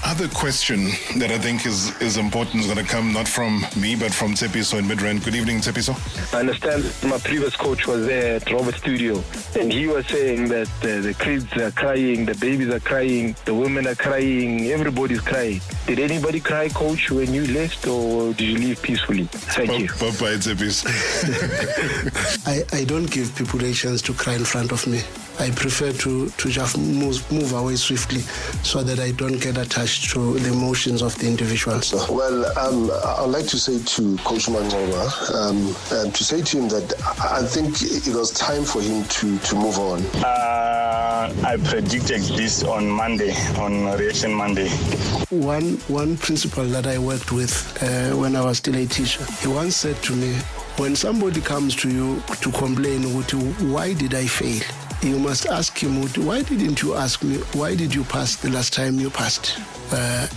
other question that I think is important is going to come not from me, but from Tsepiso in Midrand. Good evening, Tsepiso. I understand my previous coach was there at Robert's studio, and he was saying that the kids are crying, the babies are crying, the women are crying, everybody's crying. Did anybody cry, coach, when you left, or did you leave peacefully? Thank you. Bye-bye, Tsepiso. I don't give people a chance to cry in front of me. I prefer to just move away swiftly so that I don't get attached to the emotions of the individuals. Well, I'd like to say to Coach Marawa, to say to him that I think it was time for him to move on. I predicted this on Monday, on Reaction Monday. One principal that I worked with when I was still a teacher, he once said to me, when somebody comes to you to complain, why did I fail? You must ask him, why didn't you ask me, why did you pass the last time you passed?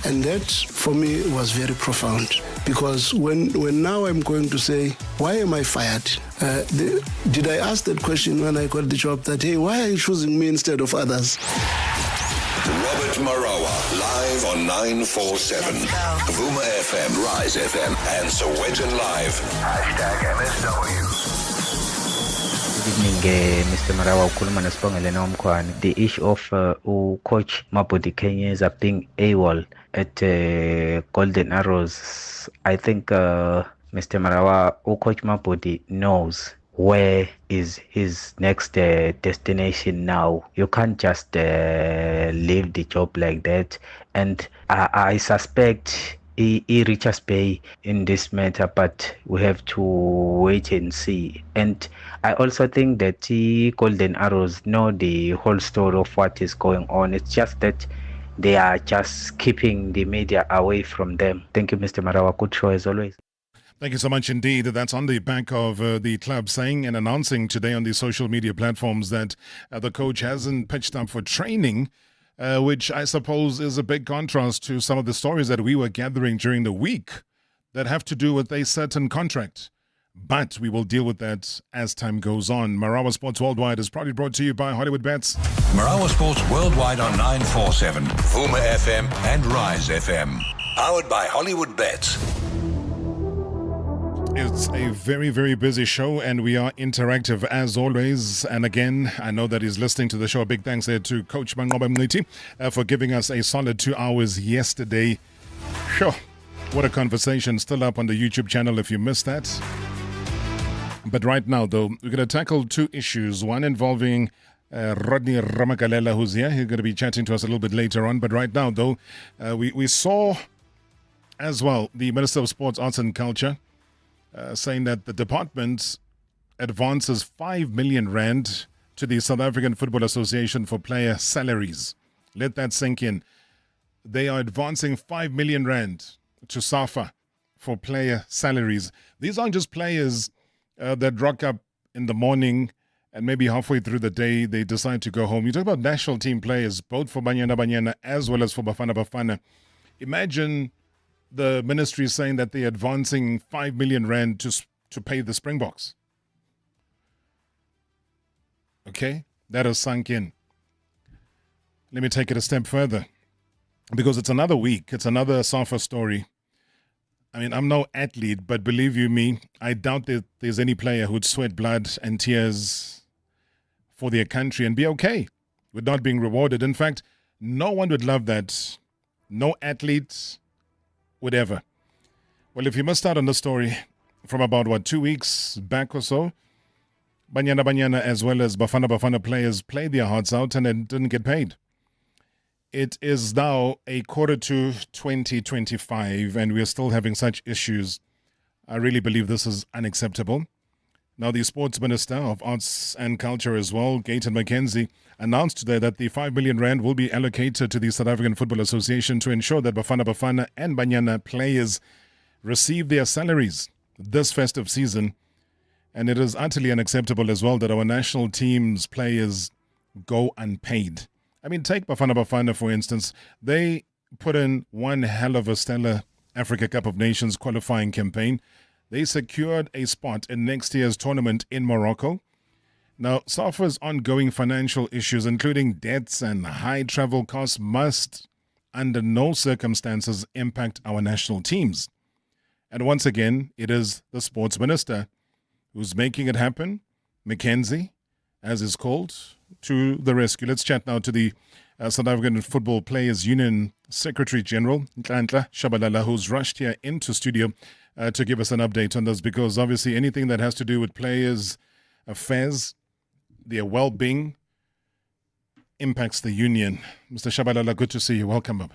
And that, for me, was very profound. Because when now I'm going to say, why am I fired? Did I ask that question when I got the job that, hey, why are you choosing me instead of others? Robert Marawa, live on 947. Vuma FM, Rise FM, and Sowetan Live. #MSW. Good evening, Mr. Marawa, ukhuluma noSibongile Nomkhwane. The issue of coach Mabudi Kenyes are being AWOL at Golden Arrows. I think Mr. Marawa, coach Mabudi knows where is his next destination now. You can't just leave the job like that. And I suspect he reaches pay in this matter, but we have to wait and see. And I also think that the Golden Arrows know the whole story of what is going on. It's just that they are just keeping the media away from them. Thank you, Mr. Marawa. Good show as always. Thank you so much indeed. That's on the back of the club saying and announcing today on the social media platforms that the coach hasn't pitched up for training, which I suppose is a big contrast to some of the stories that we were gathering during the week that have to do with a certain contract. But we will deal with that as time goes on. Marawa Sports Worldwide is proudly brought to you by Hollywood Bets. Marawa Sports Worldwide on 947. Vuma FM and Rise FM. Powered by Hollywood Bets. It's a very, very busy show, and we are interactive as always. And again, I know that he's listening to the show. A big thanks there to Coach Mangqoba for giving us a solid 2 hours yesterday. Sure, what a conversation. Still up on the YouTube channel if you missed that. But right now, though, we're going to tackle two issues. One involving Rodney Magalela, who's here. He's going to be chatting to us a little bit later on. But right now, though, we saw as well the Minister of Sports, Arts and Culture saying that the department advances 5 million rand to the South African Football Association for player salaries. Let that sink in. They are advancing 5 million rand to SAFA for player salaries. These aren't just players that rock up in the morning and maybe halfway through the day they decide to go home. You talk about national team players, both for Banyana as well as for Bafana Bafana. Imagine the ministry saying that they're advancing 5 million rand to pay the Springboks. Okay, that has sunk in. Let me take it a step further, because it's another week. It's another SAFA story. I mean, I'm no athlete, but believe you me, I doubt that there's any player who'd sweat blood and tears for their country and be okay with not being rewarded. In fact, no one would love that. No athlete would ever. Well, if you must start on the story from about, 2 weeks back or so, Banyana as well as Bafana players played their hearts out and then didn't get paid. It is now a quarter to 2025 and we are still having such issues. I really believe this is unacceptable. Now, the Sports Minister of Arts and Culture as well, Gayton McKenzie, announced today that the 5 billion rand will be allocated to the South African Football Association to ensure that Bafana and Banyana players receive their salaries this festive season. And it is utterly unacceptable as well that our national team's players go unpaid. I mean, take Bafana, for instance. They put in one hell of a stellar Africa Cup of Nations qualifying campaign. They secured a spot in next year's tournament in Morocco. Now, SAFA's ongoing financial issues, including debts and high travel costs, must under no circumstances impact our national teams. And once again, it is the sports minister who's making it happen, Mackenzie, as is called, to the rescue. Let's chat now to the South African Football Players Union Secretary General, Nhlanhla Shabalala, who's rushed here into studio to give us an update on this, because obviously anything that has to do with players' affairs, their well-being, impacts the union. Mr. Shabalala, good to see you. Welcome up.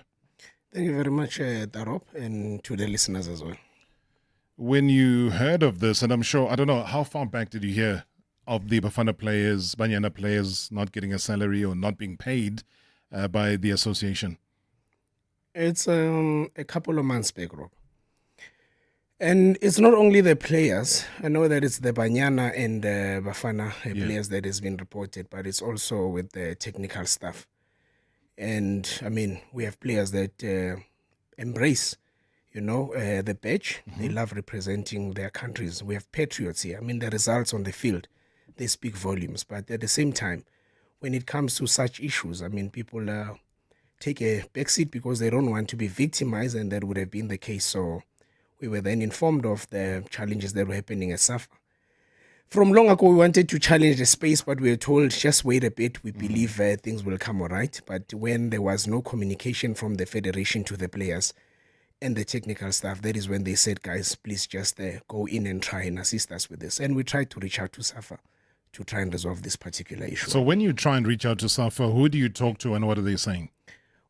Thank you very much, Darop, and to the listeners as well. When you heard of this, and I'm sure, I don't know, how far back did you hear of the Bafana players, Banyana players not getting a salary or not being paid by the association? It's a couple of months back, Rob. And it's not only the players. I know that it's the Banyana and Bafana players that has been reported, but it's also with the technical staff. And, I mean, we have players that embrace, the badge. Mm-hmm. They love representing their countries. We have patriots here. I mean, the results on the field, they speak volumes. But at the same time, when it comes to such issues, I mean, people take a backseat because they don't want to be victimized, and that would have been the case. So we were then informed of the challenges that were happening at SAFA. From long ago, we wanted to challenge the space, but we were told, just wait a bit. We believe things will come all right. But when there was no communication from the federation to the players and the technical staff, that is when they said, guys, please just go in and try and assist us with this. And we tried to reach out to SAFA to try and resolve this particular issue. So when you try and reach out to SAFA, who do you talk to and what are they saying?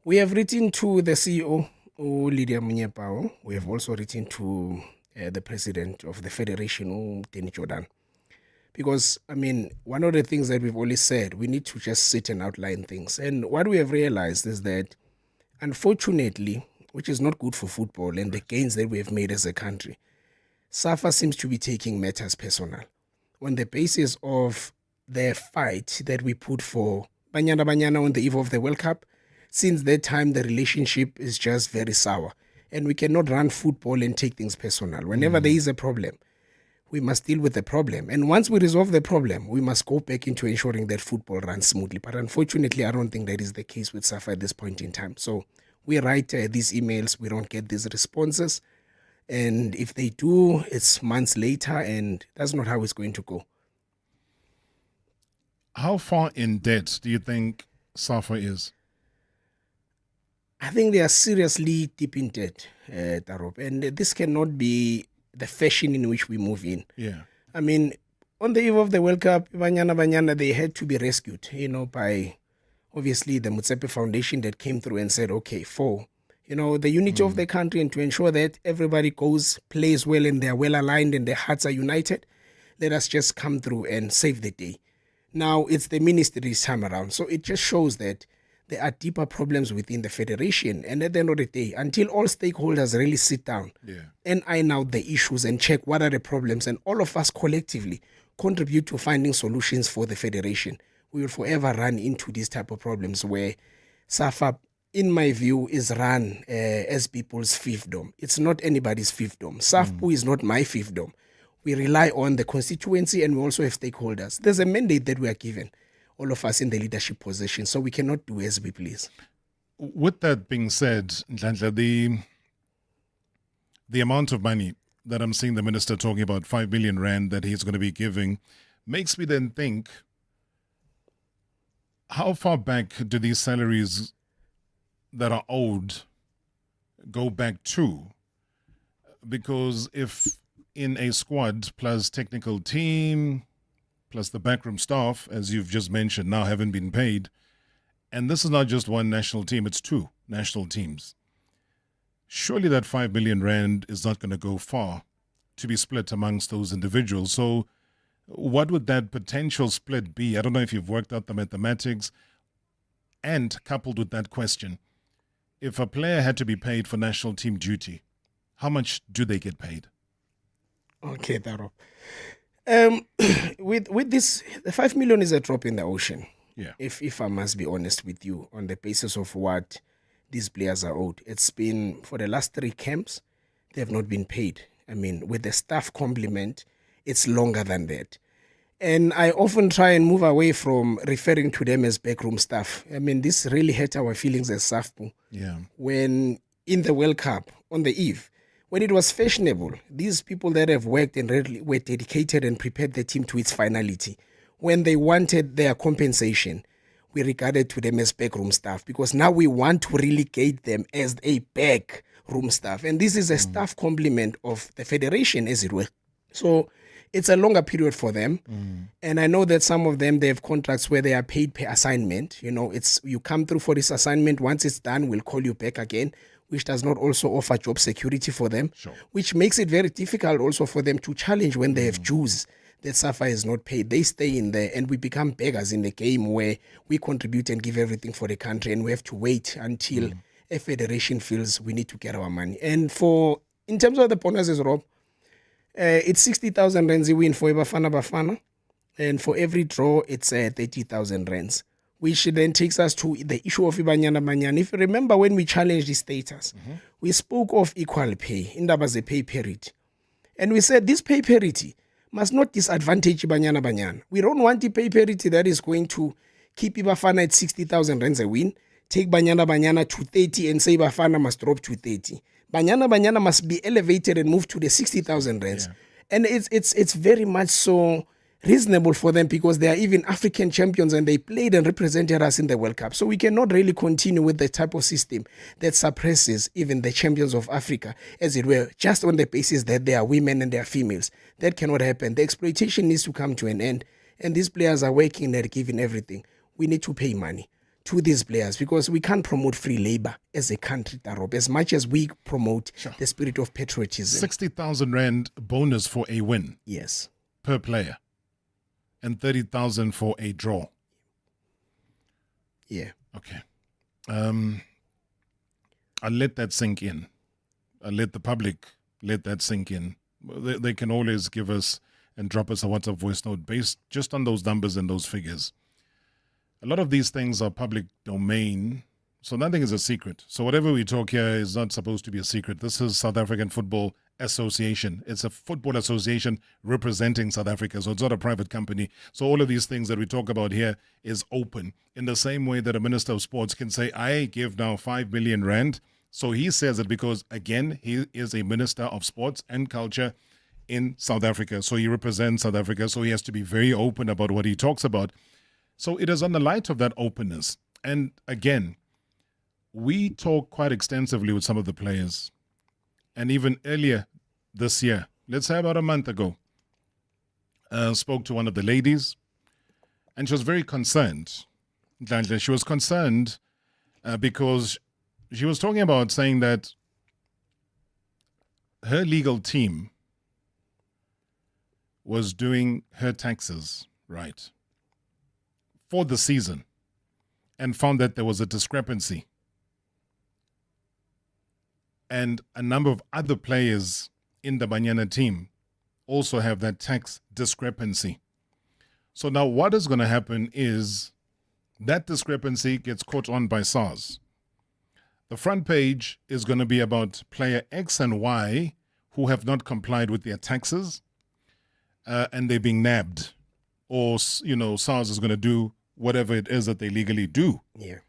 We have written to the CEO, Lydia Munyepao. We have also written to the president of the federation, Denny Jordan. Because, I mean, one of the things that we've always said, we need to just sit and outline things. And what we have realized is that, unfortunately, which is not good for football and the gains that we have made as a country, SAFA seems to be taking matters personal. On the basis of the fight that we put for Banyana on the eve of the World Cup, since that time, the relationship is just very sour. And we cannot run football and take things personal. Whenever there is a problem, we must deal with the problem. And once we resolve the problem, we must go back into ensuring that football runs smoothly. But unfortunately, I don't think that is the case with SAFA at this point in time. So we write these emails, we don't get these responses. And if they do, it's months later, and that's not how it's going to go. How far in debt do you think SAFA is? I think they are seriously deep in debt, Darop. And this cannot be the fashion in which we move in. Yeah. I mean, on the eve of the World Cup, Banyana, they had to be rescued, by obviously the Motsepe Foundation that came through and said, okay, the unity of the country, and to ensure that everybody plays well and they're well aligned and their hearts are united, let us just come through and save the day. Now it's the ministry this time around. So it just shows that there are deeper problems within the federation. And at the end of the day, until all stakeholders really sit down and iron out the issues and check what are the problems, and all of us collectively contribute to finding solutions for the federation, we will forever run into these type of problems where SAFA, in my view, is run as people's fiefdom. It's not anybody's fiefdom. SAFPU is not my fiefdom. We rely on the constituency, and we also have stakeholders. There's a mandate that we are given, all of us in the leadership position, so we cannot do as we please. With that being said, Nhlanhla, the amount of money that I'm seeing the minister talking about, 5 billion rand that he's going to be giving, makes me then think, how far back do these salaries that are owed go back to? Because if in a squad plus technical team, plus the backroom staff, as you've just mentioned, now haven't been paid, and this is not just one national team, it's two national teams, surely that 5 billion rand is not going to go far to be split amongst those individuals. So what would that potential split be? I don't know if you've worked out the mathematics. And coupled with that question, if a player had to be paid for national team duty, how much do they get paid? Okay, Daro. With this, the 5 million is a drop in the ocean. Yeah. If I must be honest with you, on the basis of what these players are owed. It's been, for the last 3 camps, they have not been paid. I mean, with the staff complement, it's longer than that. And I often try and move away from referring to them as backroom staff. I mean, this really hurt our feelings as SAFPU. Yeah. When in the World Cup, on the eve, when it was fashionable, these people that have worked and really were dedicated and prepared the team to its finality, when they wanted their compensation, we regarded to them as backroom staff, because now we want to relegate them as a backroom staff. And this is a staff complement of the federation, as it were. So it's a longer period for them. And I know that some of them, they have contracts where they are paid per assignment. You know, it's you come through for this assignment. Once it's done, we'll call you back again, which does not also offer job security for them, which makes it very difficult also for them to challenge when they have dues that SAFA is not paid. They stay in there and we become beggars in the game where we contribute and give everything for the country, and we have to wait until a federation feels we need to get our money. And in terms of the bonuses, Rob, it's 60,000 rands a win for Bafana Bafana, and for every draw, it's 30,000 rands, which then takes us to the issue of Ibanyana Banyana. If you remember when we challenged the status, we spoke of equal pay, in that was a pay parity. And we said this pay parity must not disadvantage Ibanyana Banyana. We don't want the pay parity that is going to keep Ibafana at 60,000 rands a win, take Banyana to 30 and say Bafana must drop to 30. Banyana must be elevated and move to the 60,000 rands. Yeah. And it's very much so reasonable for them, because they are even African champions and they played and represented us in the World Cup. So we cannot really continue with the type of system that suppresses even the champions of Africa, as it were, just on the basis that they are women and they are females. That cannot happen. The exploitation needs to come to an end. And these players are working, they're giving everything. We need to pay money to these players, because we can't promote free labor as a country, Tarob, as much as we promote the spirit of patriotism. 60,000 rand bonus for a win. Yes. Per player. And 30,000 for a draw. Yeah. Okay. I'll let that sink in. I'll let the public let that sink in. They can always give us and drop us a WhatsApp voice note based just on those numbers and those figures. A lot of these things are public domain, so nothing is a secret. So whatever we talk here is not supposed to be a secret. This is South African Football Association. It's a football association representing South Africa, so it's not a private company. So all of these things that we talk about here is open, in the same way that a minister of sports can say, I give now 5 million rand. So he says it because, again, he is a minister of sports and culture in South Africa. So he represents South Africa, so he has to be very open about what he talks about. So it is on the light of that openness. And again, we talk quite extensively with some of the players. And even earlier this year, let's say about a month ago, spoke to one of the ladies, and she was very concerned. She was concerned because she was talking about saying that her legal team was doing her taxes right for the season and found that there was a discrepancy. And a number of other players in the Banyana team also have that tax discrepancy. So now what is going to happen is that discrepancy gets caught on by SARS. The front page is going to be about player X and Y who have not complied with their taxes and they're being nabbed. Or, SARS is going to do whatever it is that they legally do. Yeah.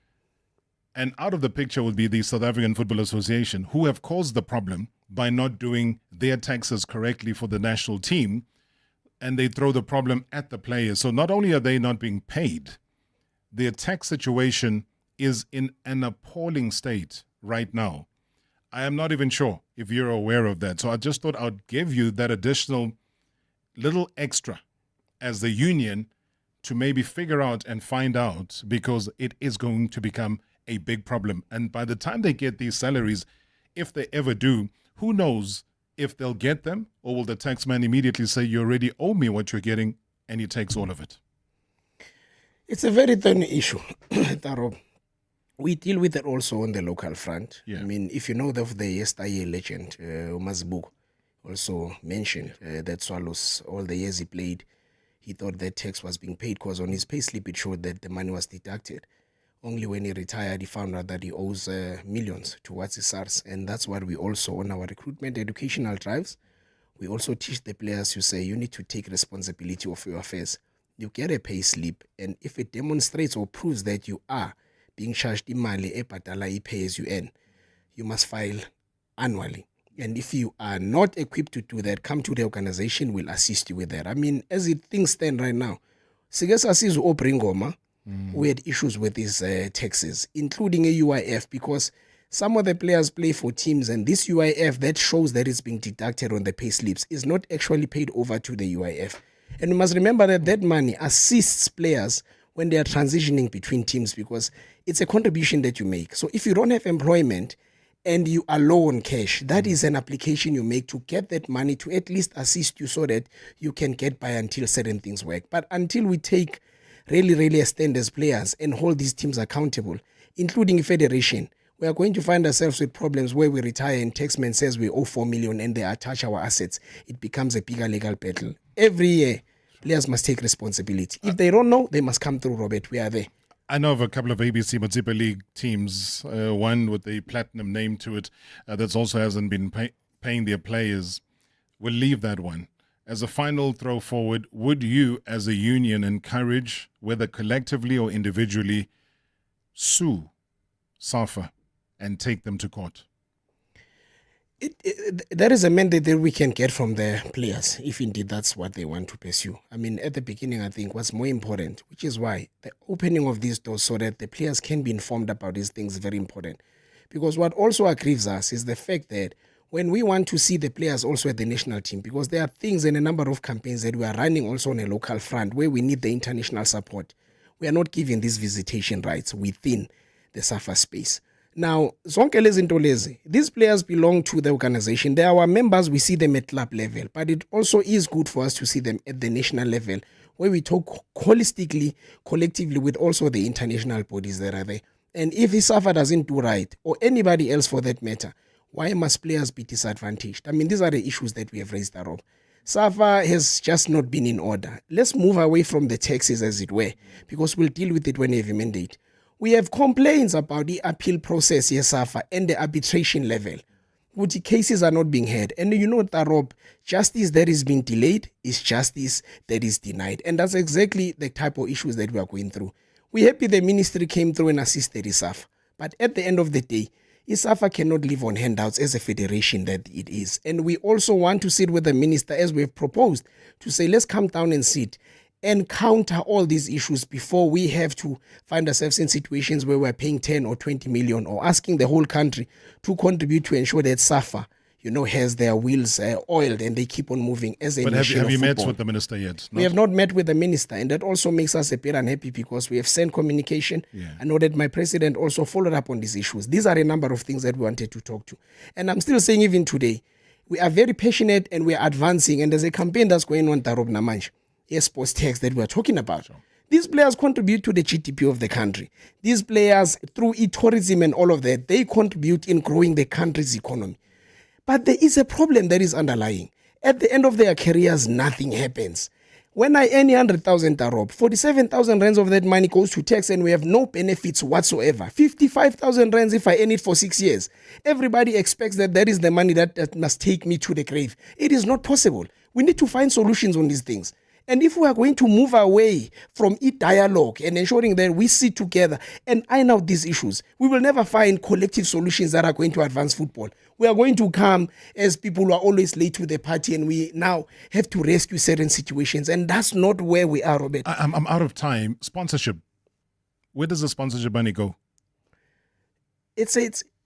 And out of the picture would be the South African Football Association, who have caused the problem by not doing their taxes correctly for the national team, and they throw the problem at the players. So not only are they not being paid, their tax situation is in an appalling state right now. I am not even sure if you're aware of that. So I just thought I'd give you that additional little extra as the union to maybe figure out and find out, because it is going to become a big problem. And by the time they get these salaries, if they ever do, who knows if they'll get them, or will the taxman immediately say, you already owe me what you're getting, and he takes all of it? It's a very thorny issue, Taro. We deal with it also on the local front. Yeah. I mean, if you know of the yesteryear legend, Mazbuk also mentioned that Swallows, all the years he played, he thought that tax was being paid because on his payslip it showed that the money was deducted. Only when he retired, he found out that he owes millions towards his SARS. And that's what we also, on our recruitment educational drives, We also teach the players to say, you need to take responsibility of your affairs. You get a pay slip, and if it demonstrates or proves that you are being charged imali epatala pay as you earn, you must file annually. And if you are not equipped to do that, come to the organization, we'll assist you with that. I mean, as things stand right now, we had issues with these taxes, including a UIF, because some of the players play for teams, and this UIF that shows that it's being deducted on the pay slips is not actually paid over to the UIF. And we must remember that that money assists players when they are transitioning between teams, because it's a contribution that you make. So if you don't have employment and you are low on cash, that is an application you make to get that money to at least assist you so that you can get by until certain things work. But until we take really a stand as players and hold these teams accountable, including federation, we are going to find ourselves with problems where we retire and taxman says we owe 4 million and they attach our assets. It becomes a bigger legal battle. Every year, players must take responsibility. If they don't know, they must come through, Robert. We are there. I know of a couple of ABC Motsepe League teams, one with the platinum name to it, that also hasn't been paying their players. We'll leave that one. As a final throw forward, would you as a union encourage, whether collectively or individually, sue SAFA and take them to court? That is a mandate that we can get from the players, if indeed that's what they want to pursue. I mean, at the beginning, I think what's more important, which is why the opening of these doors so that the players can be informed about these things is very important. Because what also aggrieves us is the fact that when we want to see the players also at the national team, because there are things and a number of campaigns that we are running also on a local front where we need the international support, we are not given these visitation rights within the SAFA space. Now, these players belong to the organization. They are our members. We see them at club level. But it also is good for us to see them at the national level, where we talk holistically, collectively with also the international bodies that are there. And if SAFA doesn't do right, or anybody else for that matter, why must players be disadvantaged? I mean, these are the issues that we have raised, Rob. SAFA has just not been in order. Let's move away from the taxes, as it were, because we'll deal with it when we have a mandate. We have complaints about the appeal process here, SAFA, and the arbitration level, which cases are not being heard. And you know, Rob, justice that is being delayed is justice that is denied. And that's exactly the type of issues that we are going through. We're happy the ministry came through and assisted SAFA. But at the end of the day, SAFA cannot live on handouts as a federation that it is. And we also want to sit with the minister, as we've proposed, to say, let's come down and sit and counter all these issues before we have to find ourselves in situations where we're paying 10 or 20 million or asking the whole country to contribute to ensure that SAFA, has their wheels oiled and they keep on moving as a nation of football. But have you met with the minister yet? We have not met with the minister, and that also makes us a bit unhappy because we have sent communication. Yeah. I know that my president also followed up on these issues. These are a number of things that we wanted to talk to. And I'm still saying even today, we are very passionate and we are advancing, and there's a campaign that's going on, Tarob Namanj. Sports tax that we're talking about. Sure. These players contribute to the GDP of the country. These players, through tourism and all of that, they contribute in growing the country's economy. But there is a problem that is underlying. At the end of their careers, nothing happens. When I earn 100,000 Tarob, 47,000 rands of that money goes to tax and we have no benefits whatsoever. 55,000 rands if I earn it for 6 years. Everybody expects that is the money that must take me to the grave. It is not possible. We need to find solutions on these things. And if we are going to move away from dialogue and ensuring that we sit together and iron out these issues, we will never find collective solutions that are going to advance football. We are going to come as people who are always late to the party, and we now have to rescue certain situations. And that's not where we are, Robert. I'm out of time. Sponsorship. Where does the sponsorship money go?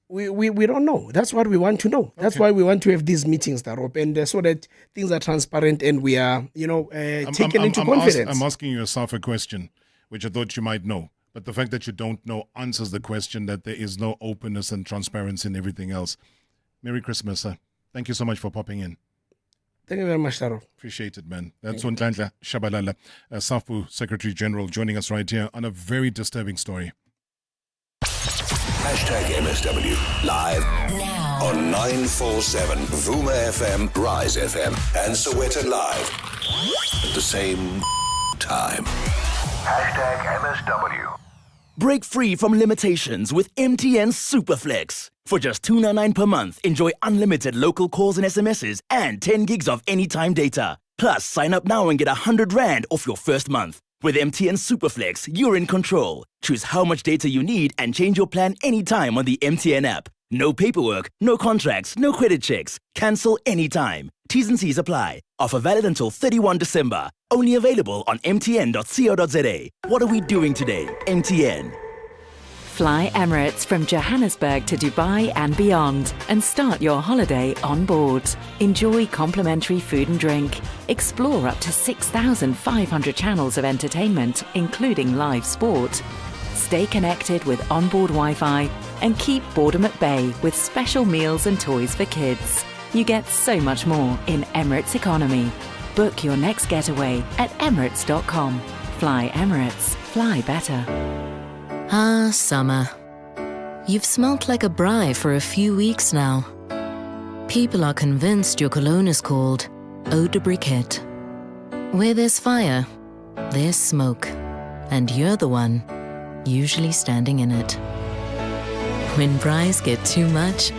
We don't know. That's what we want to know. That's why we want to have these meetings, Tarop, and so that things are transparent and we are, taken into confidence. I'm asking you a SAFA question, which I thought you might know. But the fact that you don't know answers the question that there is no openness and transparency and everything else. Merry Christmas, sir. Thank you so much for popping in. Thank you very much, Tarop. Appreciate it, man. That's Nhlanhla Shabalala, SAFU Secretary General, joining us right here on a very disturbing story. #MSW live now on 947 Vuma FM, Rise FM, and Soweto Live at the same time. #MSW. Break free from limitations with MTN Superflex. For just $2.99 per month, enjoy unlimited local calls and SMSs and 10 gigs of anytime data. Plus, sign up now and get 100 Rand off your first month. With MTN Superflex, you're in control. Choose how much data you need and change your plan anytime on the MTN app. No paperwork, no contracts, no credit checks. Cancel anytime. T's and C's apply. Offer valid until 31 December. Only available on mtn.co.za. What are we doing today? MTN. Fly Emirates from Johannesburg to Dubai and beyond and start your holiday on board. Enjoy complimentary food and drink. Explore up to 6,500 channels of entertainment, including live sport. Stay connected with onboard Wi-Fi and keep boredom at bay with special meals and toys for kids. You get so much more in Emirates Economy. Book your next getaway at emirates.com. Fly Emirates. Fly better. Ah, summer. You've smelt like a braai for a few weeks now. People are convinced your cologne is called Eau de Briquette. Where there's fire, there's smoke. And you're the one usually standing in it. When braais get too much,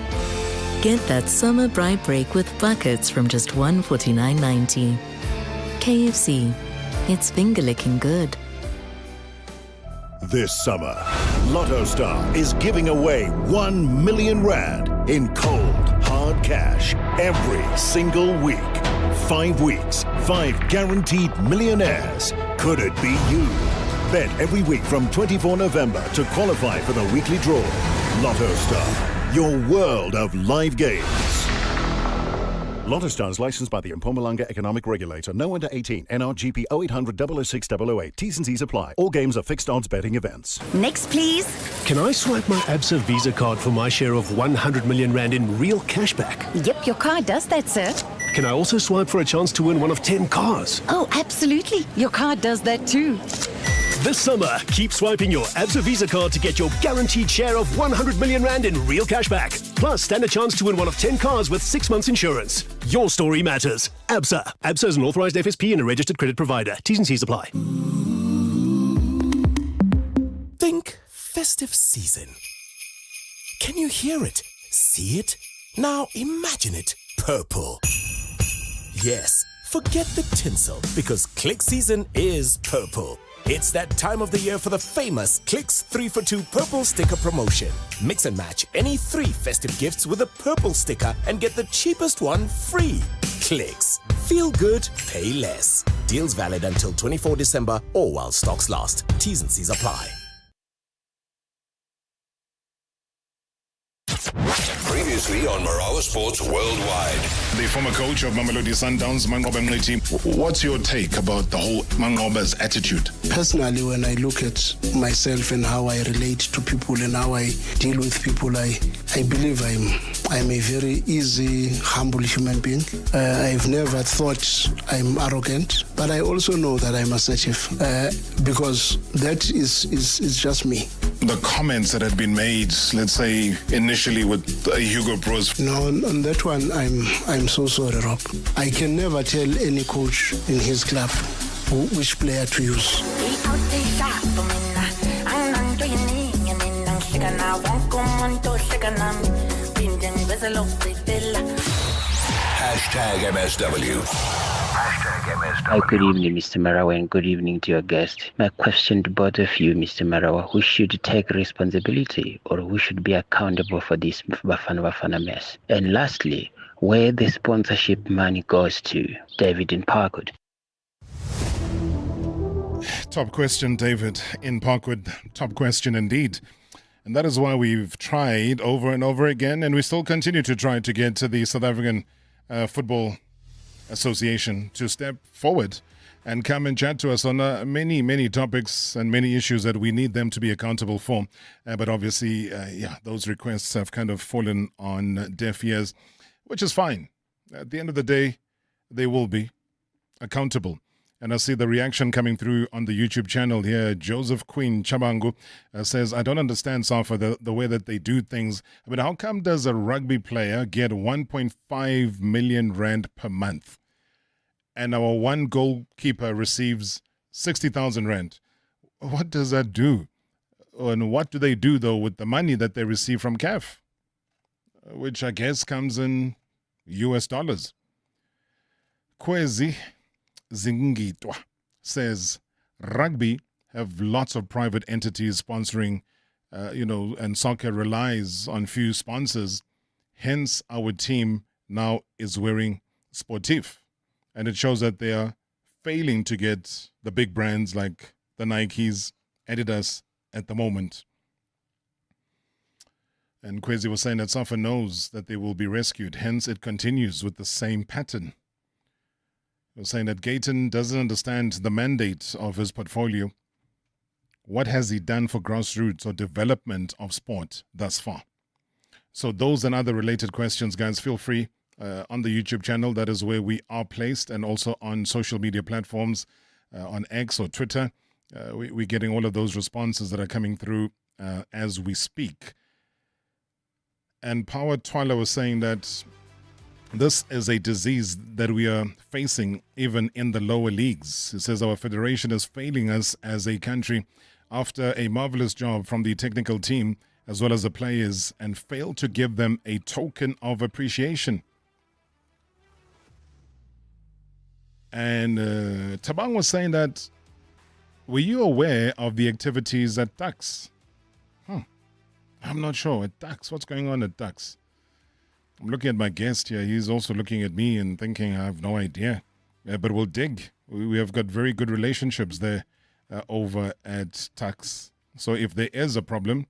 get that summer braai break with buckets from just $149.90. KFC, it's finger-licking good. This summer, Lotto Star is giving away 1 million Rand in cold, hard cash every single week. 5 weeks, 5 guaranteed millionaires. Could it be you? Bet every week from 24 November to qualify for the weekly draw. Lotto Star, your world of live games. Lotto Star is licensed by the Mpumalanga Economic Regulator. No under 18. NRGP 0800 006 008. T's and C's apply. All games are fixed odds betting events. Next, please. Can I swipe my ABSA Visa card for my share of 100 million Rand in real cashback? Yep, your card does that, sir. Can I also swipe for a chance to win one of 10 cars? Oh, absolutely. Your card does that too. This summer, keep swiping your ABSA Visa card to get your guaranteed share of 100 million Rand in real cashback. Plus, stand a chance to win one of 10 cars with 6 months insurance. Your story matters. ABSA. ABSA is an authorized FSP and a registered credit provider. T's and C's apply. Think festive season. Can you hear it? See it? Now imagine it purple. Yes, forget the tinsel because Click season is purple. It's that time of the year for the famous Clicks 3 for 2 purple sticker promotion. Mix and match any 3 festive gifts with a purple sticker and get the cheapest one free. Clicks. Feel good, pay less. Deals valid until 24 December or while stocks last. T's and C's apply. Previously on Marawa Sports Worldwide. The former coach of Mamelodi Sundowns, Mangoba Mngqithi, what's your take about the whole Mangoba's attitude? Personally, when I look at myself and how I relate to people and how I deal with people, I believe I'm a very easy, humble human being. I've never thought I'm arrogant, but I also know that I'm assertive because that is just me. The comments that had been made, let's say, initially with Hugo Bros. No, on that one, I'm so sorry, Rob. I can never tell any coach in his club which player to use. #MSW. Hi, good evening, Mr. Marawa, and good evening to your guest. My question to both of you, Mr. Marawa, who should take responsibility or who should be accountable for this Bafana mess? And lastly, where the sponsorship money goes to, David in Parkwood. Top question, David in Parkwood. Top question indeed. And that is why we've tried over and over again, and we still continue to try to get to the South African Football Association to step forward and come and chat to us on many topics and many issues that we need them to be accountable for. But obviously, those requests have kind of fallen on deaf ears, which is fine. At the end of the day, they will be accountable. And I see the reaction coming through on the YouTube channel here. Joseph Queen Chabangu says, I don't understand, SAFA, the way that they do things. But how come does a rugby player get 1.5 million Rand per month? And our one goalkeeper receives 60,000 Rand. What does that do? And what do they do, though, with the money that they receive from CAF? which I guess comes in US dollars. Kwezi Zingitwa says rugby have lots of private entities sponsoring, and soccer relies on few sponsors. Hence, our team now is wearing Sportif. And it shows that they are failing to get the big brands like the Nikes, Adidas at the moment. And Kwezi was saying that SAFA knows that they will be rescued. Hence, it continues with the same pattern. He was saying that Gayton doesn't understand the mandate of his portfolio. What has he done for grassroots or development of sport thus far? So those and other related questions, guys, feel free on the YouTube channel. That is where we are placed, and also on social media platforms, on X or Twitter. We're getting all of those responses that are coming through as we speak. And Power Twala was saying that this is a disease that we are facing even in the lower leagues. He says our federation is failing us as a country after a marvelous job from the technical team as well as the players, and failed to give them a token of appreciation. And Tabang was saying that, were you aware of the activities at Ducks? I'm not sure. At Ducks, what's going on at Ducks? I'm looking at my guest here. He's also looking at me and thinking, I have no idea. But we'll dig. We have got very good relationships there over at Ducks. So if there is a problem,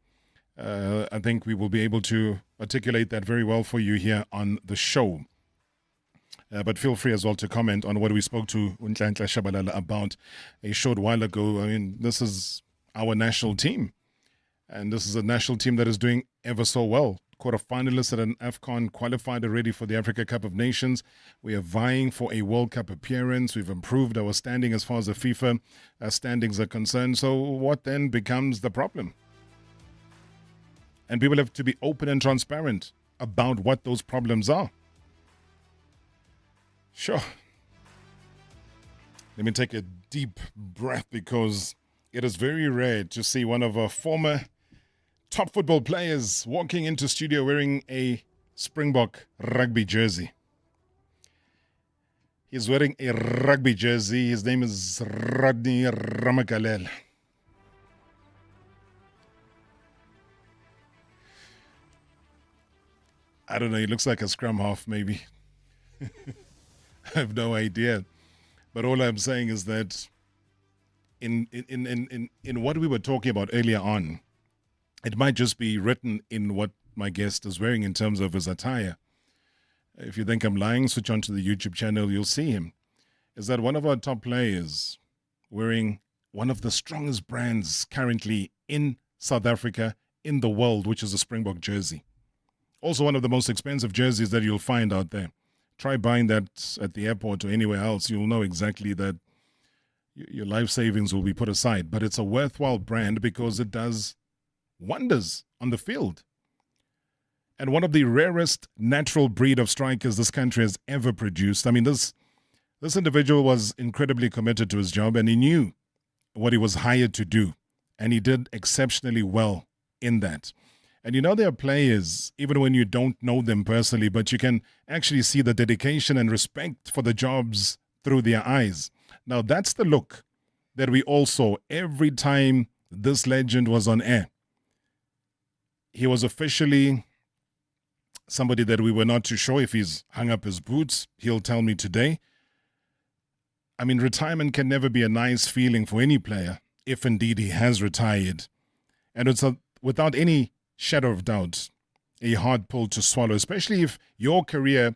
I think we will be able to articulate that very well for you here on the show. But feel free as well to comment on what we spoke to Unhlanhla Shabalala about a short while ago. I mean, this is our national team. And this is a national team that is doing ever so well. Quarterfinalists at an AFCON, qualified already for the Africa Cup of Nations. We are vying for a World Cup appearance. We've improved our standing as far as the FIFA standings are concerned. So what then becomes the problem? And people have to be open and transparent about what those problems are. Sure. Let me take a deep breath, because it is very rare to see one of our former top football players walking into studio wearing a Springbok rugby jersey. He's wearing a rugby jersey. His name is Rodney Magalela. I don't know, he looks like a scrum half maybe. I have no idea. But all I'm saying is that in what we were talking about earlier on, it might just be written in what my guest is wearing in terms of his attire. If you think I'm lying, switch on to the YouTube channel, you'll see him. Is that one of our top players wearing one of the strongest brands currently in South Africa, in the world, which is a Springbok jersey. Also one of the most expensive jerseys that you'll find out there. Try buying that at the airport or anywhere else. You'll know exactly that your life savings will be put aside. But it's a worthwhile brand because it does wonders on the field. And one of the rarest natural breed of strikers this country has ever produced. I mean, this individual was incredibly committed to his job, and he knew what he was hired to do. And he did exceptionally well in that. And you know, there are players, even when you don't know them personally, but you can actually see the dedication and respect for the jobs through their eyes. Now, that's the look that we all saw every time this legend was on air. He was officially somebody that we were not too sure if he's hung up his boots. He'll tell me today. I mean, retirement can never be a nice feeling for any player, if indeed he has retired. And it's without any shadow of doubt, a hard pill to swallow, especially if your career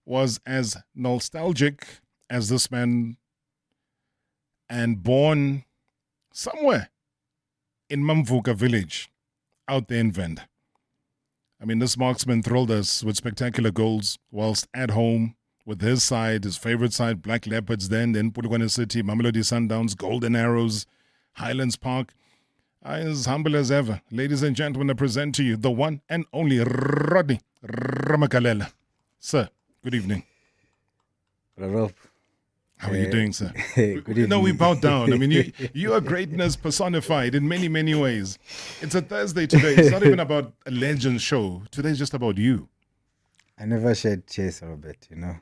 was as nostalgic as this man, and born somewhere in Mamvuka village out there in Venda. I mean, this marksman thrilled us with spectacular goals whilst at home with his side, his favorite side, Black Leopards then Polokwane City, Mamelodi Sundowns, Golden Arrows, Highlands Park. As humble as ever, ladies and gentlemen, I present to you the one and only Rodney Ramala. Sir, good evening. Rob, How are you doing, sir? Good evening. No, we bowed down. I mean, you are greatness personified in many, many ways. It's a Thursday today. It's not even about a legend show. Today's just about you. I never shed tears, Robert, you know.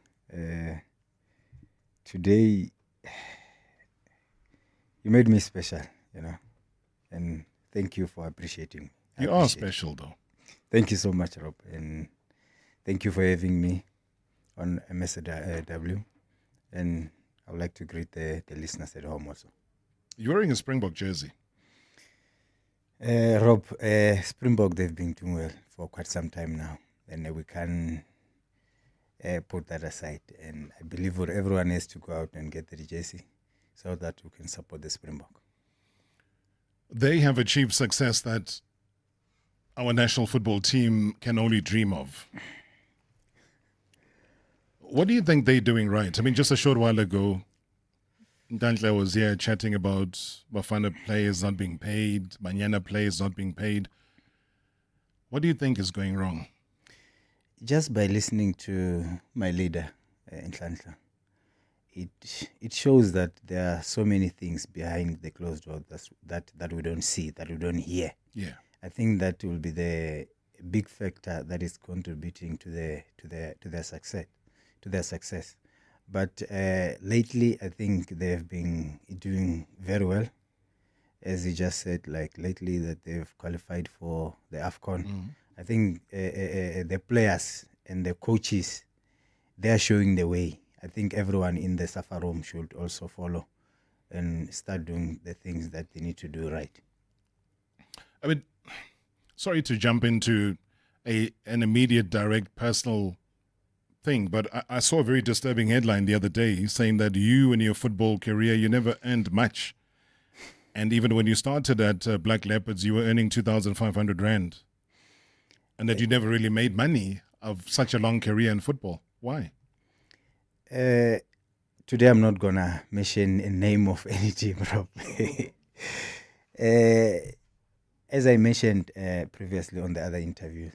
Today, you made me special, you know. And thank you for appreciating me. You are special, though. Thank you so much, Rob. And thank you for having me on MSW. And I would like to greet the listeners at home also. You're wearing a Springbok jersey. Rob, Springbok, they've been doing well for quite some time now. And we can put that aside. And I believe everyone has to go out and get the jersey so that we can support the Springbok. They have achieved success that our national football team can only dream of. What do you think they're doing right? I mean, just a short while ago, Ntantle was here chatting about Bafana players not being paid, Banyana players not being paid. What do you think is going wrong? Just by listening to my leader, Ntantle, it shows that there are so many things behind the closed door that we don't see, that we don't hear. Yeah. I think that will be the big factor that is contributing to their success. But lately, I think they have been doing very well. As you just said, like lately that they've qualified for the AFCON. Mm-hmm. I think the players and the coaches, they are showing the way. I think everyone in the SAFA room should also follow and start doing the things that they need to do right. I mean, sorry to jump into an immediate, direct, personal thing, but I saw a very disturbing headline the other day saying that you in your football career, you never earned much. And even when you started at Black Leopards, you were earning 2,500 Rand. And that you never really made money of such a long career in football. Why? Today I'm not going to mention a name of any team, Rob. As I mentioned previously on the other interviews,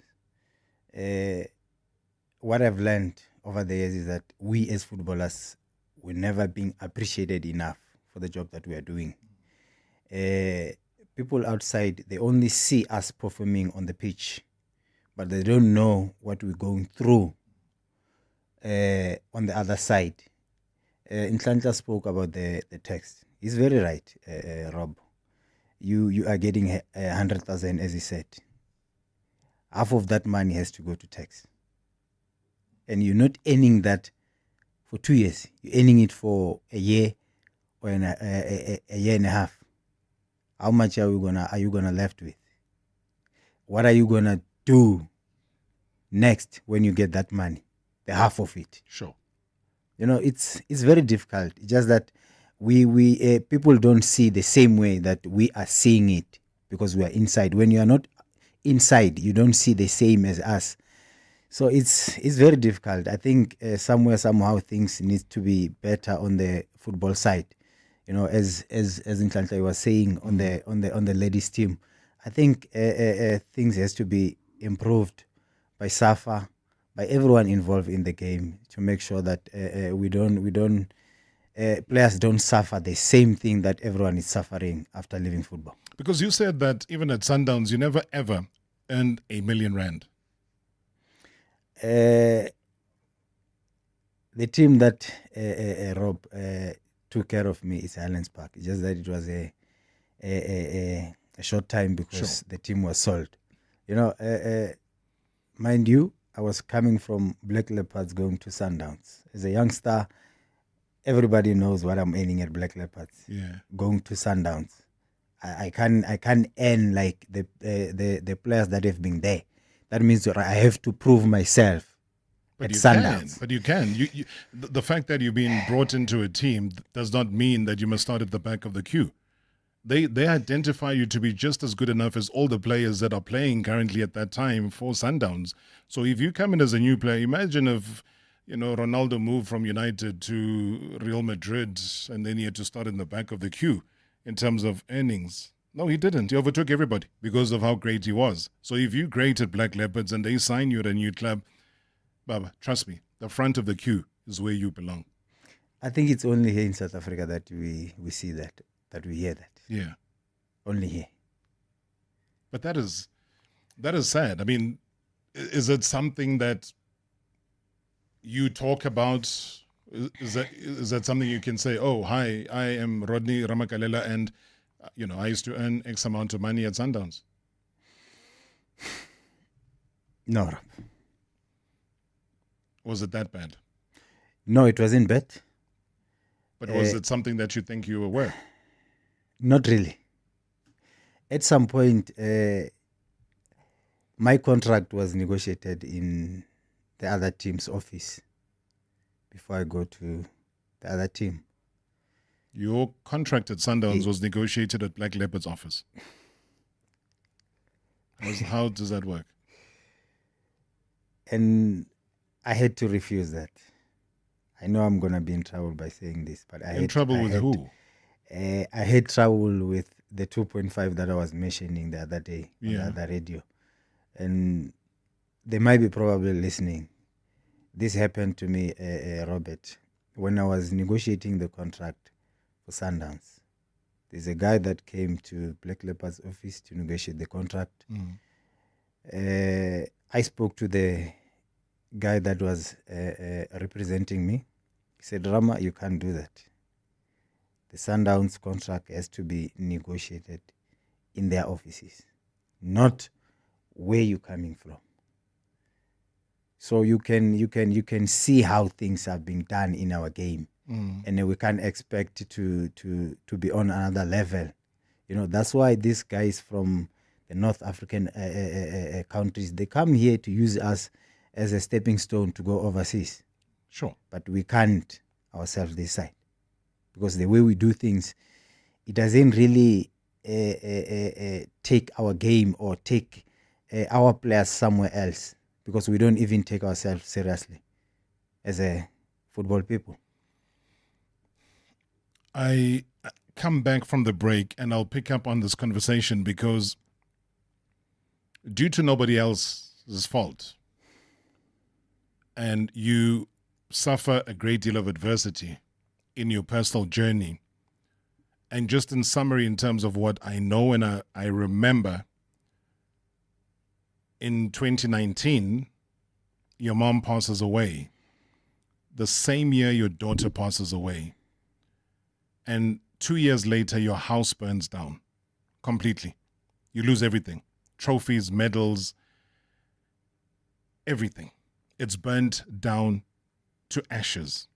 what I've learned over the years is that we as footballers, we're never being appreciated enough for the job that we are doing. People outside, they only see us performing on the pitch, but they don't know what we're going through on the other side. Ntlantla spoke about the text. He's very right, Rob. You are getting 100,000, as he said. Half of that money has to go to tax. And you're not earning that for 2 years. You're earning it for a year or a year and a half. How much are you gonna left with? What are you gonna do next when you get that money? The half of it. Sure. You know, it's very difficult. It's just that we people don't see the same way that we are seeing it because we are inside. When you are not inside, you don't see the same as us. So it's very difficult. I think somehow things need to be better on the football side. You know, as Ntlantla was saying on the ladies team, I think things has to be improved by SAFA, by everyone involved in the game to make sure that players don't suffer the same thing that everyone is suffering after leaving football. Because you said that even at Sundowns, you never ever earned R1 million. The team that Rob took care of me is Highlands Park. It's just that it was a short time because the team was sold. You know, mind you, I was coming from Black Leopards going to Sundowns. As a youngster, everybody knows what I'm earning at Black Leopards. Yeah. Going to Sundowns. I can't earn like the players that have been there. That means that I have to prove myself at Sundowns. But you can. The fact that you've been brought into a team does not mean that you must start at the back of the queue. They identify you to be just as good enough as all the players that are playing currently at that time for Sundowns. So if you come in as a new player, imagine if Ronaldo moved from United to Real Madrid and then he had to start in the back of the queue in terms of earnings. No, he didn't. He overtook everybody because of how great he was. So if you're great at Black Leopards and they sign you at a new club, Baba, trust me, the front of the queue is where you belong. I think it's only here in South Africa that we see that we hear that. Yeah. Only here. But that is sad. I mean, is it something that you talk about? Is that something you can say, oh, hi, I am Rodney Ramala, and I used to earn X amount of money at Sundowns? No, Rob. Was it that bad? No, it wasn't bad. But was it something that you think you were worth? Not really. At some point, my contract was negotiated in the other team's office before I go to the other team. Your contract at Sundowns was negotiated at Black Leopard's office. How does that work? And I had to refuse that. I know I'm going to be in trouble by saying this, but I who? I had trouble with the 2.5 that I was mentioning the other day on the other radio. And they might be probably listening. This happened to me, Robert, when I was negotiating the contract for Sundowns. There's a guy that came to Black Leopard's office to negotiate the contract. I spoke to the guy that was representing me. He said, Rama, you can't do that. The Sundowns contract has to be negotiated in their offices, not where you're coming from. So you can see how things are being done in our game, and we can't expect to be on another level. That's why these guys from the North African countries, they come here to use us as a stepping stone to go overseas. Sure. But we can't ourselves this side, because the way we do things, it doesn't really take our game or take our players somewhere else, because we don't even take ourselves seriously as a football people. I come back from the break and I'll pick up on this conversation, because due to nobody else's fault, and you suffer a great deal of adversity in your personal journey. And just in summary, in terms of what I know and I remember, in 2019, your mom passes away. The same year your daughter passes away. And 2 years later, your house burns down completely. You lose everything. Trophies, medals, everything. It's burnt down to ashes.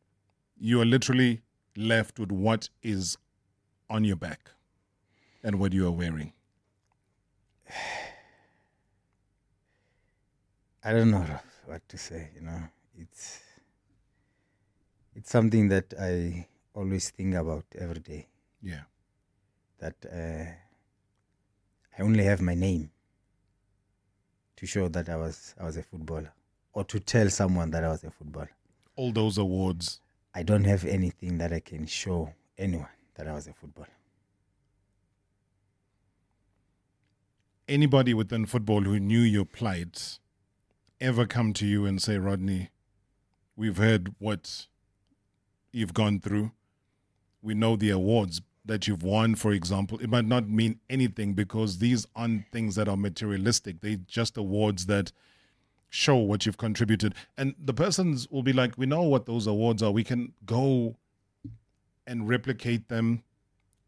You are literally left with what is on your back and what you are wearing. I don't know what to say. It's something that I always think about every day. Yeah. That I only have my name to show that I was a footballer, or to tell someone that I was a footballer. All those awards. I don't have anything that I can show anyone that I was a footballer. Anybody within football who knew your plight ever come to you and say, Rodney, we've heard what you've gone through. We know the awards that you've won, for example. It might not mean anything, because these aren't things that are materialistic. They're just awards that show what you've contributed. And the persons will be like, we know what those awards are. We can go and replicate them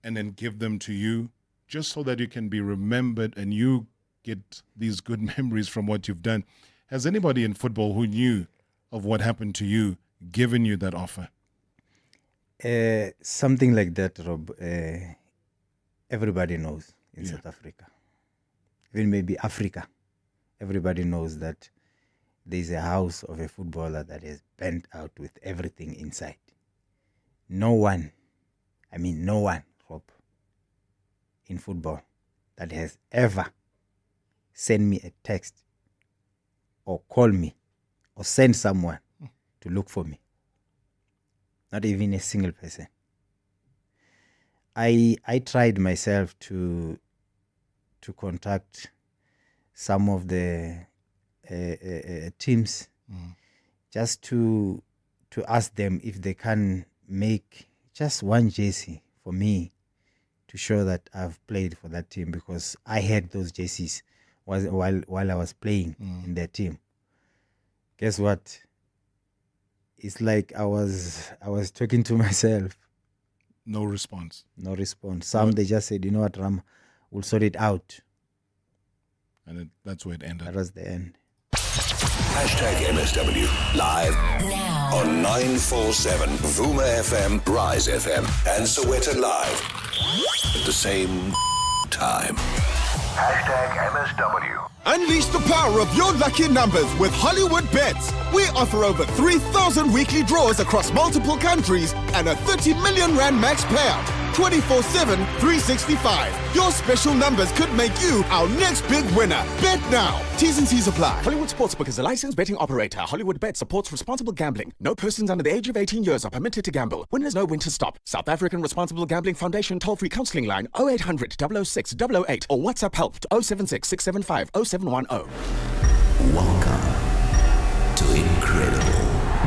and then give them to you, just so that you can be remembered and you get these good memories from what you've done. Has anybody in football who knew of what happened to you given you that offer? Something like that, Rob. Everybody knows in South Africa. Even maybe Africa. Everybody knows that there's a house of a footballer that is burnt out with everything inside. No one, Rob, in football that has ever sent me a text or call me or send someone to look for me. Not even a single person. I tried myself to contact some of the teams just to ask them if they can make just one jersey for me to show that I've played for that team, because I had those jerseys while I was playing in that team. Guess what? It's like I was talking to myself. No response. No response. Some they just said, you know what, Ram, we'll sort it out. And that's where it ended. That was the end. #MSW live now on 947 Vuma FM, Rise FM, and Soweto Live at the same time. #MSW. Unleash the power of your lucky numbers with Hollywood Bets. We offer over 3,000 weekly draws across multiple countries and a 30 million rand max payout. 24/7, 365. Your special numbers could make you our next big winner. Bet now. T's and C's apply. Hollywood Sportsbook is a licensed betting operator. Hollywood Bet supports responsible gambling. No persons under the age of 18 years are permitted to gamble. Winners know when to stop. South African Responsible Gambling Foundation toll-free counselling line 0800 006 008 or WhatsApp help to 076 675 0710. Welcome to Incredible.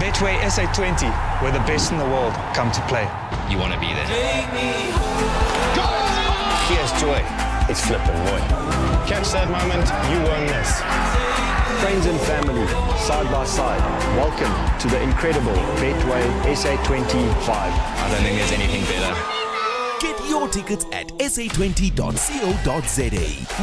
Betway SA20, where the best in the world come to play. You want to be there. Here's joy. It's flipping Roy. Catch that moment, you won't miss. Friends and family, side by side. Welcome to the incredible Betway SA25. I don't think there's anything better. Get your tickets at sa20.co.za.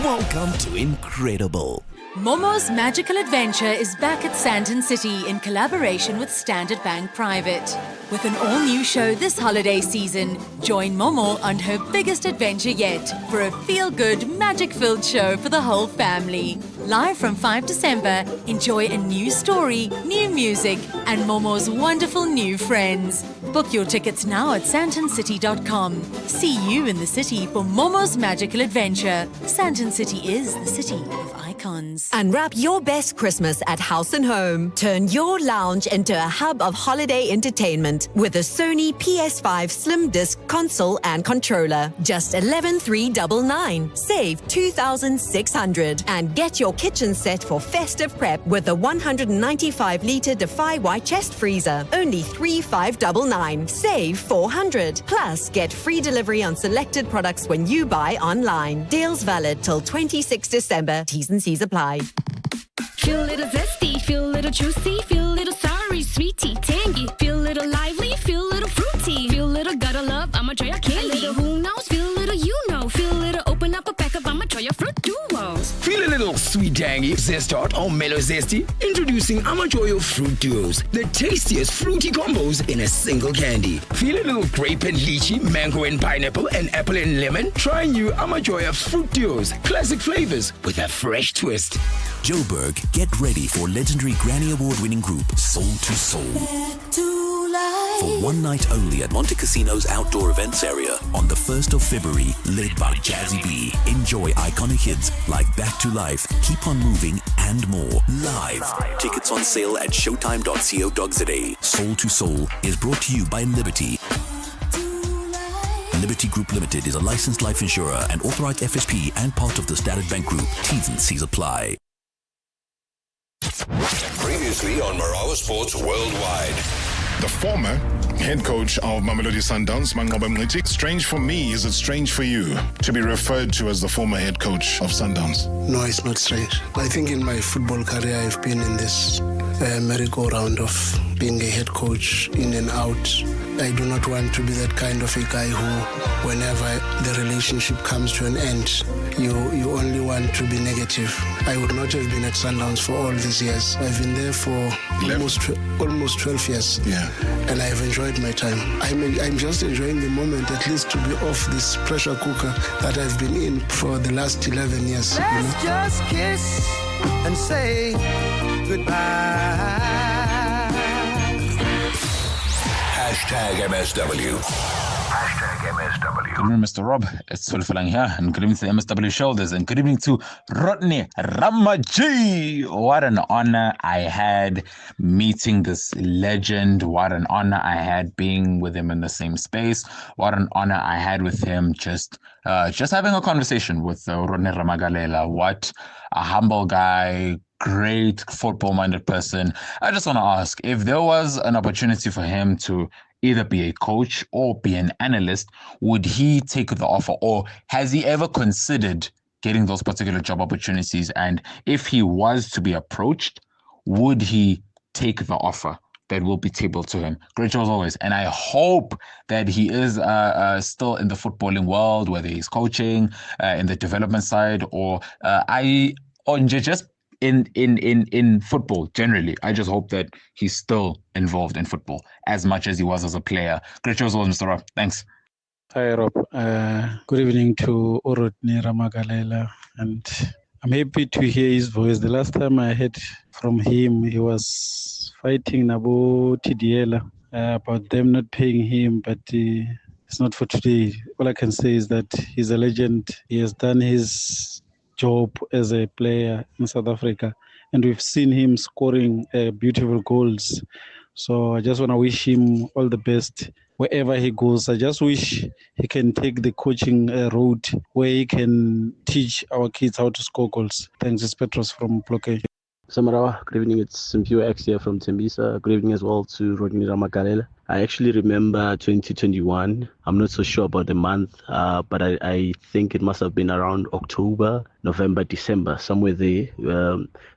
Welcome to Incredible. Momo's Magical Adventure is back at Sandton City in collaboration with Standard Bank Private. With an all-new show this holiday season, join Momo on her biggest adventure yet for a feel-good, magic-filled show for the whole family. Live from 5 December, enjoy a new story, new music, and Momo's wonderful new friends. Book your tickets now at santoncity.com. See you in the city for Momo's Magical Adventure. Sandton City is the city of icons. Unwrap your best Christmas at House & Home. Turn your lounge into a hub of holiday entertainment with a Sony PS5 Slim Disc console and controller. Just $11,399. Save $2,600 and get your kitchen set for festive prep with a 195-liter Defy White chest freezer. Only $3,599. Save $400. Plus, get free delivery on selected products when you buy online. Deals valid till 26 December. T's and C's apply. Feel a little zesty, feel a little juicy, feel a little sorry, sweetie, tangy, feel a little lively, feel a little fruity, feel a little gotta love, I'ma try your candy. A little who knows, feel a little you know, feel a little open up a pack of I'ma try your fruit duos. Feel a little sweet tangy, zest hot or mellow zesty? Introducing Amajoyo Fruit Duos, the tastiest fruity combos in a single candy. Feel a little grape and lychee, mango and pineapple, and apple and lemon? Try new Amajoyo Fruit Duos, classic flavors with a fresh twist. Joburg, get ready for legendary Grammy Award-winning group Soul to Soul. For one night only at Monte Casino's outdoor events area on the 1st of February, led by Jazzy B. Enjoy iconic hits like Back to Life, Keep on Moving, and more. Live. Tickets on sale at showtime.co.za. Soul to Soul is brought to you by Liberty. Liberty Group Limited is a licensed life insurer and authorized FSP and part of the Standard Bank Group. T's and C's apply. Previously on Marawa Sports Worldwide. The former head coach of Mamelodi Sundowns, Manqoba Mngqithi. Strange for me, is it strange for you to be referred to as the former head coach of Sundowns? No, it's not strange. I think in my football career, I've been in this merry-go-round of being a head coach in and out. I do not want to be that kind of a guy who, whenever the relationship comes to an end, you only want to be negative. I would not have been at Sundowns for all these years. I've been there for almost 12 years. Yeah. And I've enjoyed my time. I'm just enjoying the moment, at least to be off this pressure cooker that I've been in for the last 11 years. Let's just kiss and say goodbye. #MSW. Good evening, Mr. Rob. It's Sulfalang here, and good evening to the MSW shoulders, and good evening to Rodney Ramala. What an honor I had meeting this legend. What an honor I had being with him in the same space. What an honor I had with him just having a conversation with Rodney Magalela. What a humble guy. Great football-minded person. I just want to ask, if there was an opportunity for him to either be a coach or be an analyst, would he take the offer, or has he ever considered getting those particular job opportunities? And if he was to be approached, would he take the offer that will be tabled to him? Great show as always. And I hope that he is still in the footballing world, whether he's coaching in the development side or just in football generally. I just hope that he's still involved in football as much as he was as a player. Great show as always, Mr. Rob. Thanks. Hi, Rob. Good evening to Rodney Magalela, and I'm happy to hear his voice. The last time I heard from him, he was fighting Nabo Tidiela about them not paying him, but it's not for today. All I can say is that he's a legend. He has done his job as a player in South Africa, and we've seen him scoring beautiful goals. So I just want to wish him all the best wherever he goes. I just wish he can take the coaching road where he can teach our kids how to score goals. Thanks, it's Petros from Blockade. Marawa, good evening. It's Simpiwe X here from Tembisa. Good evening as well to Rodney Ramala. I actually remember 2021. I'm not so sure about the month, but I think it must have been around October, November, December, somewhere there.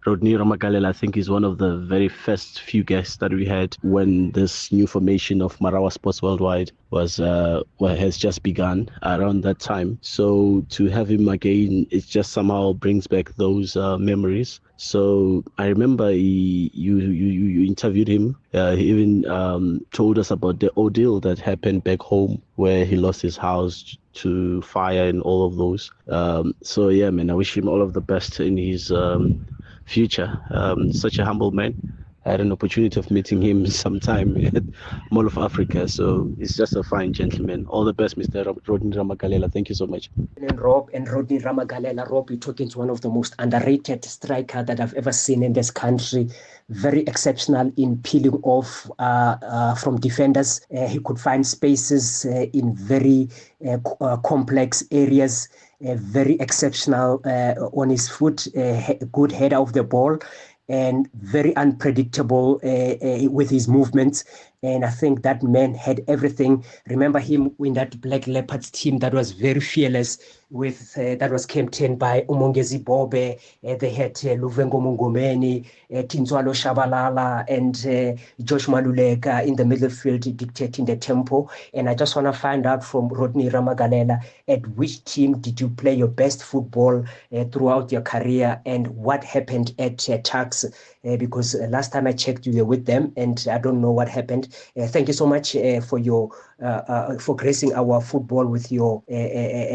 Rodney Ramala, I think, is one of the very first few guests that we had when this new formation of Marawa Sports Worldwide has just begun around that time. So to have him again, it just somehow brings back those memories. So I remember you interviewed him. He even told us about the ordeal that happened back home where he lost his house to fire and all of those. So yeah, man, I wish him all of the best in his future. Such a humble man. I had an opportunity of meeting him sometime at Mall of Africa. So he's just a fine gentleman. All the best, Mr. Rodney Ramagalela. Thank you so much. And Rob and Rodney Ramagalela. Rob, you're talking to one of the most underrated striker that I've ever seen in this country. Very exceptional in peeling off from defenders. He could find spaces in very complex areas. Very exceptional on his foot. Good header of the ball. And very unpredictable with his movements. And I think that man had everything. Remember him in that Black Leopards team that was very fearless, with that was captained by Umongezi Bobe. They had Luvengo Mungomeni, Tinzwalo Shabalala, and Josh Maluleka in the middle field dictating the tempo. And I just want to find out from Rodney Ramagalela, at which team did you play your best football throughout your career, and what happened at Tuks? Because last time I checked, you were with them, and I don't know what happened. Thank you so much for your for gracing our football with your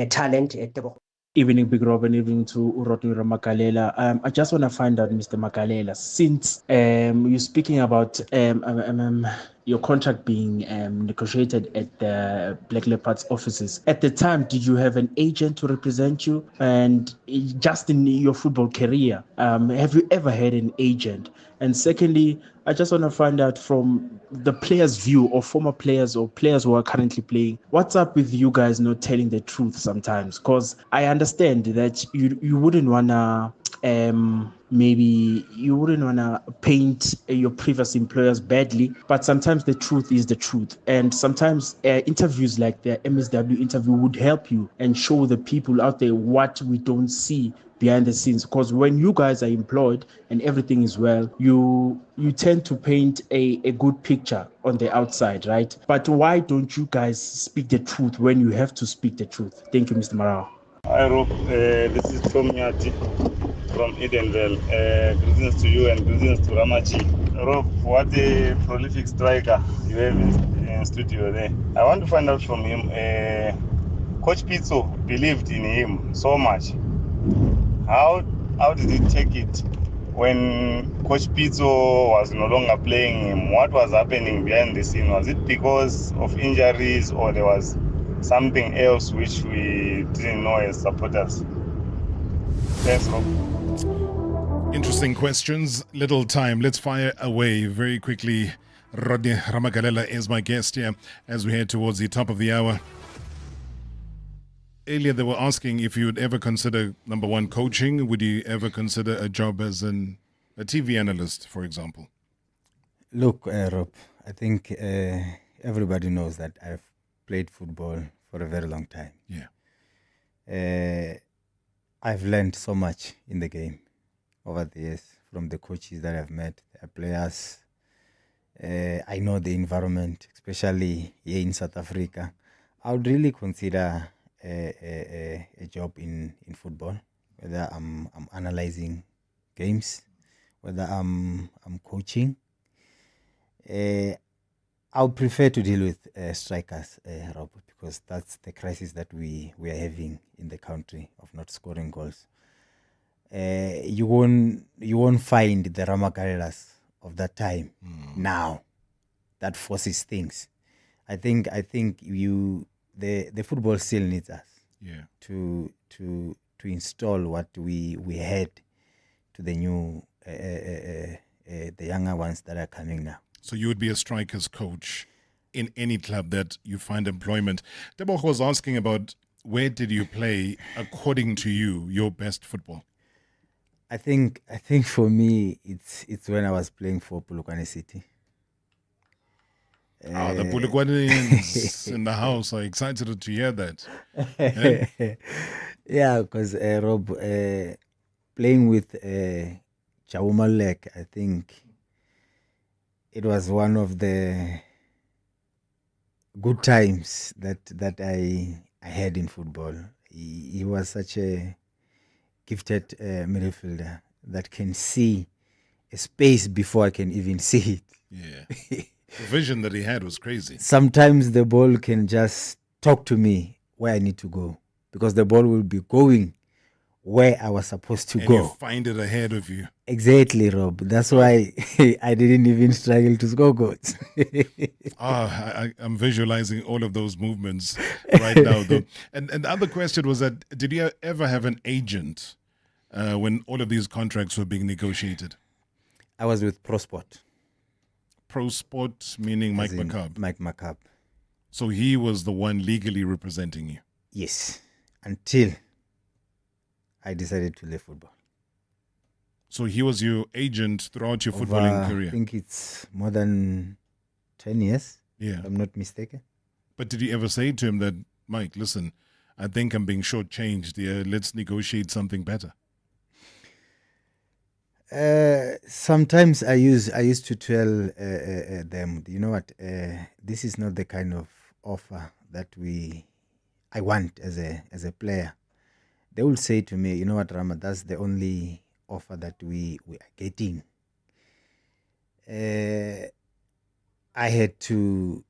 talent. Evening, Big Rob, and evening to Rodney Ramagalela. I just want to find out, Mr. Magalela, since you're speaking about your contract being negotiated at the Black Leopards offices. At the time, did you have an agent to represent you? And just in your football career, have you ever had an agent? And secondly, I just want to find out from the players' view, or former players or players who are currently playing, what's up with you guys not telling the truth sometimes? Because I understand that you wouldn't want to maybe you wouldn't want to paint your previous employers badly, but sometimes the truth is the truth. And sometimes interviews like the MSW interview would help you and show the people out there what we don't see behind the scenes. Because when you guys are employed and everything is well, you tend to paint a good picture on the outside, right? But why don't you guys speak the truth when you have to speak the truth? Thank you, Mr. Marawa. Hi, Rob. This is Tom Yati from Edenville. Greetings to you and greetings to Ramachi. Rob, what a prolific striker you have in studio there. I want to find out from him. Coach Pizzo believed in him so much. How did he take it when Coach Pizzo was no longer playing him? What was happening behind the scene? Was it because of injuries, or there was something else which we didn't know as supporters? Thanks, Rob. Interesting questions. Little time. Let's fire away very quickly. Rodney Ramagalela is my guest here as we head towards the top of the hour. Earlier they were asking if you would ever consider, number one, coaching. Would you ever consider a job as a TV analyst, for example? Look, Rob, I think everybody knows that I've played football for a very long time. Yeah. I've learned so much in the game over the years from the coaches that I've met, the players. I know the environment, especially here in South Africa. I would really consider a job in football, whether I'm analyzing games, whether I'm coaching. I would prefer to deal with strikers, Rob, because that's the crisis that we are having in the country of not scoring goals. You won't find the Ramagalelas of that time now. That forces things. I think the football still needs us. Yeah. To install what we had to the new the younger ones that are coming now. So you would be a strikers coach in any club that you find employment. Deboch was asking about where did you play, according to you, your best football? I think for me it's when I was playing for Polokwane City. The Polokwaneans in the house are excited to hear that. Yeah, yeah, because Rob, playing with Chaumalek, I think it was one of the good times that I had in football. He was such a gifted midfielder that can see a space before I can even see it. Yeah. The vision that he had was crazy. Sometimes the ball can just talk to me where I need to go, because the ball will be going where I was supposed to and go. You find it ahead of you. Exactly, Rob. That's why I didn't even struggle to score goals. I'm visualizing all of those movements right now, though. And the other question was that, did you ever have an agent when all of these contracts were being negotiated? I was with ProSport. ProSport meaning Mike McCabe? Mike McCabe. So he was the one legally representing you? Yes, until I decided to leave football. So he was your agent throughout your footballing career? I think it's more than 10 years, if I'm not mistaken. But did you ever say to him that, Mike, listen, I think I'm being shortchanged here, let's negotiate something better? Sometimes I used to tell them, you know what, this is not the kind of offer that I want as a player. They will say to me, you know what, Rama, that's the only offer that we are getting. I had to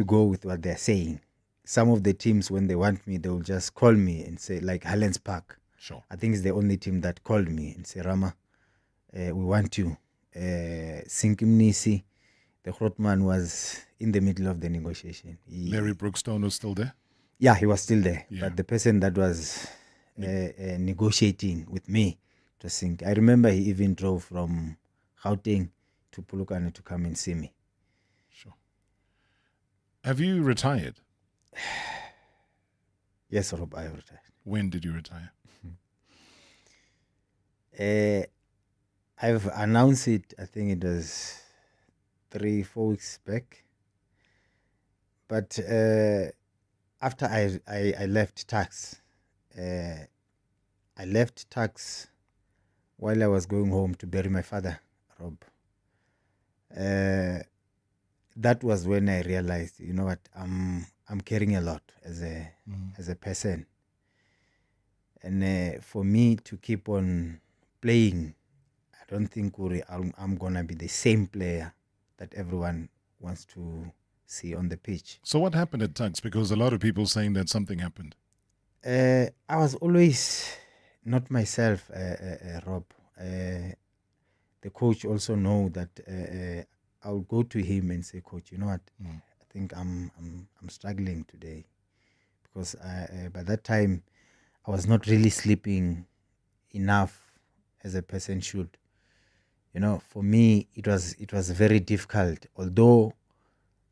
go with what they're saying. Some of the teams, when they want me, they will just call me and say, like Highlands Park. Sure. I think it's the only team that called me and said, Rama, we want you. Sinkimnisi, the Grootman was in the middle of the negotiation. Larry Brookstone was still there? Yeah, he was still there. Yeah. But the person that was negotiating with me to Sink, I remember he even drove from Gauteng to Polokwane to come and see me. Sure. Have you retired? Yes, Rob, I have retired. When did you retire? I've announced it, I think it was 3-4 weeks back. But after I left tax, I left tax while I was going home to bury my father, Rob. That was when I realized, you know what, I'm carrying a lot as a person. And for me to keep on playing, I don't think I'm going to be the same player that everyone wants to see on the pitch. So what happened at Tuks? Because a lot of people saying that something happened. I was always not myself, Rob. The coach also know that I'll go to him and say, Coach, you know what? I think I'm struggling today, because by that time I was not really sleeping enough as a person should. You know, for me it was very difficult. Although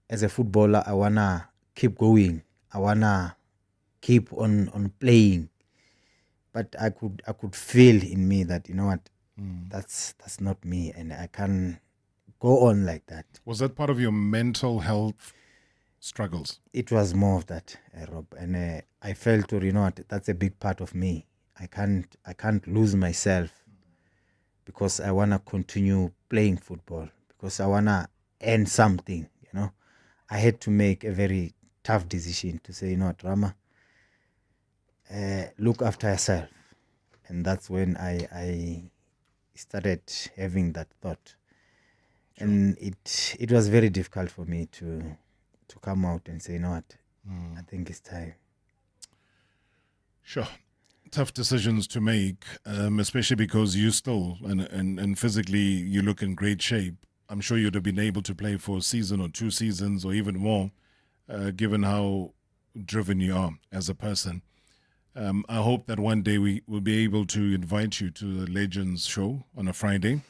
as a footballer I wanna keep going, I wanna keep on playing, but I could feel in me that, you know what, that's not me, and I can't go on like that. Was that part of your mental health struggles? It was more of that, Rob, and I felt, that's a big part of me. I can't lose myself because I wanna continue playing football, because I wanna earn something. I had to make a very tough decision to say, Rama, look after yourself, and that's when I started having that thought, and it was very difficult for me to come out and say, I think it's time. Sure. Tough decisions to make, especially because you still, and physically, you look in great shape. I'm sure you'd have been able to play for a season or 2 seasons or even more, given how driven you are as a person. I hope that one day we will be able to invite you to the Legends show on a Friday,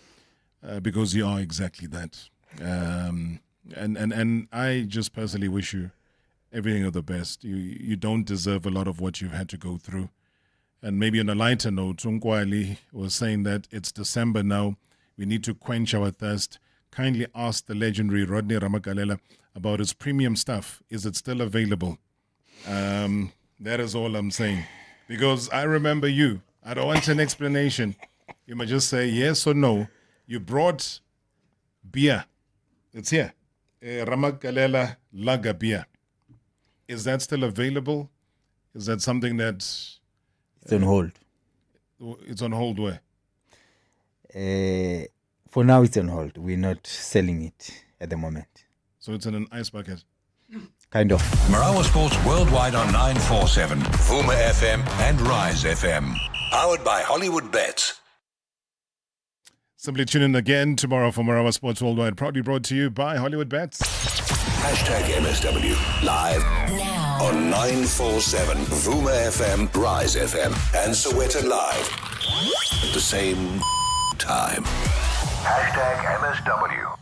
because you are exactly that. And I just personally wish you everything of the best. You don't deserve a lot of what you've had to go through. And maybe on a lighter note, Tungwali was saying that it's December now. We need to quench our thirst. Kindly ask the legendary Rodney Ramagalela about his premium stuff. Is it still available? That is all I'm saying. Because I remember you. I don't want an explanation. You might just say yes or no. You brought beer. It's here. Ramagalela Lager beer. Is that still available? Is that something that... It's on hold. It's on hold where? For now, it's on hold. We're not selling it at the moment. So it's in an ice bucket? Kind of. Marawa Sports worldwide on 947, Vuma FM and Rise FM. Powered by Hollywood Bets. Simply tune in again tomorrow for Marawa Sports Worldwide. Proudly brought to you by Hollywood Bets. #MSW live now on 947 Vuma FM, Rise FM, and Soweto Live at the same time. #MSW.